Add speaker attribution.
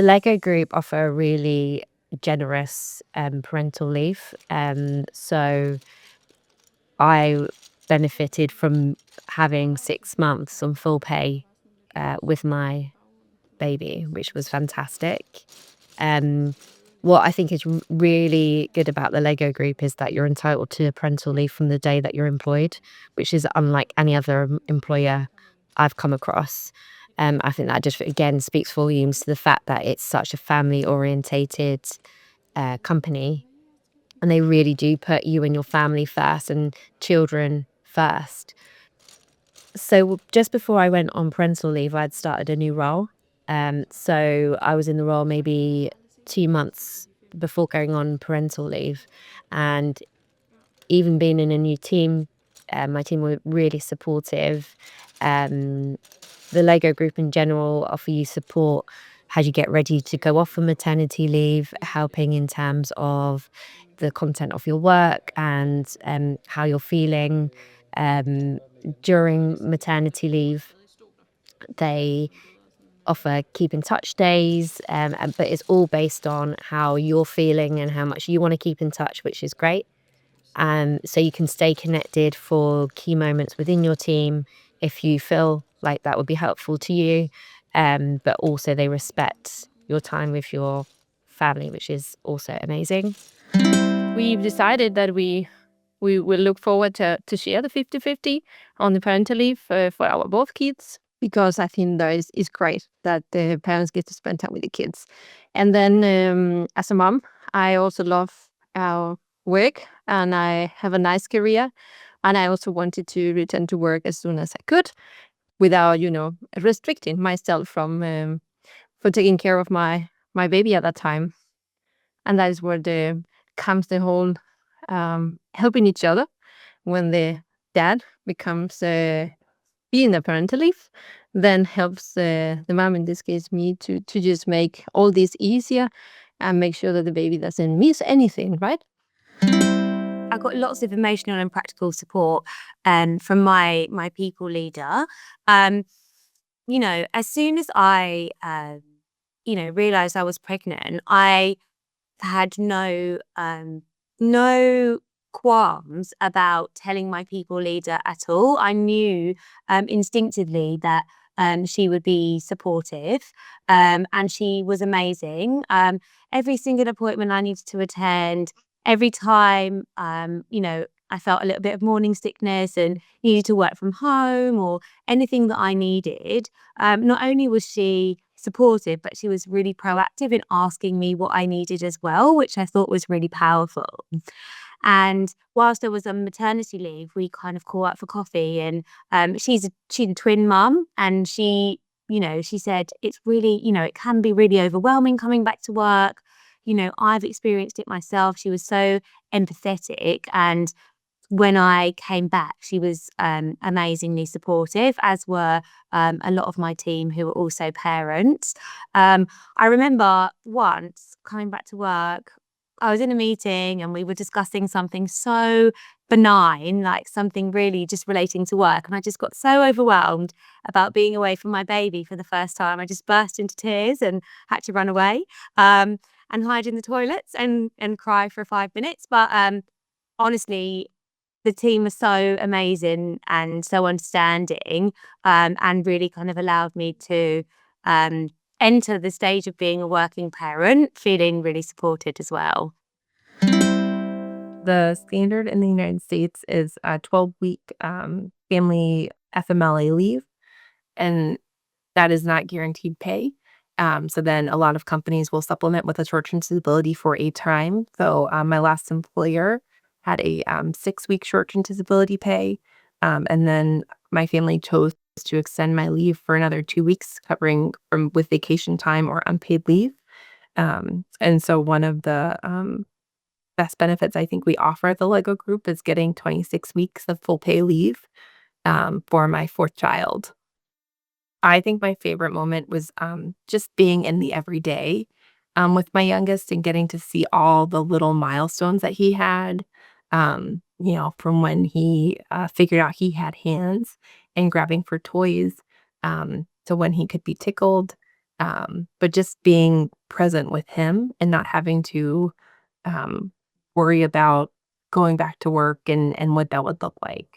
Speaker 1: Lego group offer a really generous parental leave. So I benefited from having 6 months on full pay with my baby, which was fantastic. Um, what I think is really good about the Lego group is that you're entitled to parental leave from the day that you're employed, which is unlike any other employer I've come across. I think that just again speaks volumes to the fact that it's such a family orientated company, and they really do put you and your family first and children first. So just before I went on parental leave, I'd started a new role. So I was in the role maybe 2 months before going on parental leave. And even being in a new team, my team were really supportive. Um, the Lego group in general offer you support as you get ready to go off on maternity leave, helping in terms of the content of your work and how you're feeling um, during maternity leave. They offer keep in touch days, but it's all based on how you're feeling and how much you want to keep in touch, which is great. So you can stay connected for key moments within your team if you feel like that would be helpful to you. But also they respect your time with your family, which is also amazing.
Speaker 2: We've decided that we will look forward to share the 50-50 on the parental leave for our both kids, because I think that is great that the parents get to spend time with the kids. And then as a mom, I also love our work and I have a nice career. And I also wanted to return to work as soon as I could without, restricting myself from taking care of my baby at that time. And that is where comes the whole helping each other when the dad becomes being a parental leave, then helps the mom, in this case me, to just make all this easier and make sure that the baby doesn't miss anything, right?
Speaker 3: I got lots of emotional and practical support from my people leader. As soon as I realized I was pregnant, I had no qualms about telling my people leader at all. I knew instinctively that she would be supportive, and she was amazing. Every single appointment I needed to attend, every time, I felt a little bit of morning sickness and needed to work from home or anything that I needed, not only was she supportive, but she was really proactive in asking me what I needed as well, which I thought was really powerful. And whilst I was on maternity leave, we kind of caught up for coffee, and she's a twin mum, and she said it's really, it can be really overwhelming coming back to work. I've experienced it myself. She was so empathetic, and when I came back, she was amazingly supportive, as were a lot of my team who were also parents. I remember once coming back to work, I was in a meeting and we were discussing something so benign, like something really just relating to work. And I just got so overwhelmed about being away from my baby for the first time. I just burst into tears and had to run away and hide in the toilets and cry for 5 minutes. But honestly, the team was so amazing and so understanding, and really kind of allowed me to enter the stage of being a working parent feeling really supported as well.
Speaker 4: The standard in the United States is a 12-week family FMLA leave, and that is not guaranteed pay. So then a lot of companies will supplement with a short-term disability for a time. So my last employer had a 6-week short-term disability pay, and then my family chose to extend my leave for another 2 weeks, covering with vacation time or unpaid leave. And so one of the best benefits I think we offer at the Lego Group is getting 26 weeks of full pay leave for my fourth child. I think my favorite moment was just being in the everyday with my youngest and getting to see all the little milestones that he had, from when he figured out he had hands and grabbing for toys, to when he could be tickled, But just being present with him and not having to worry about going back to work and what that would look like.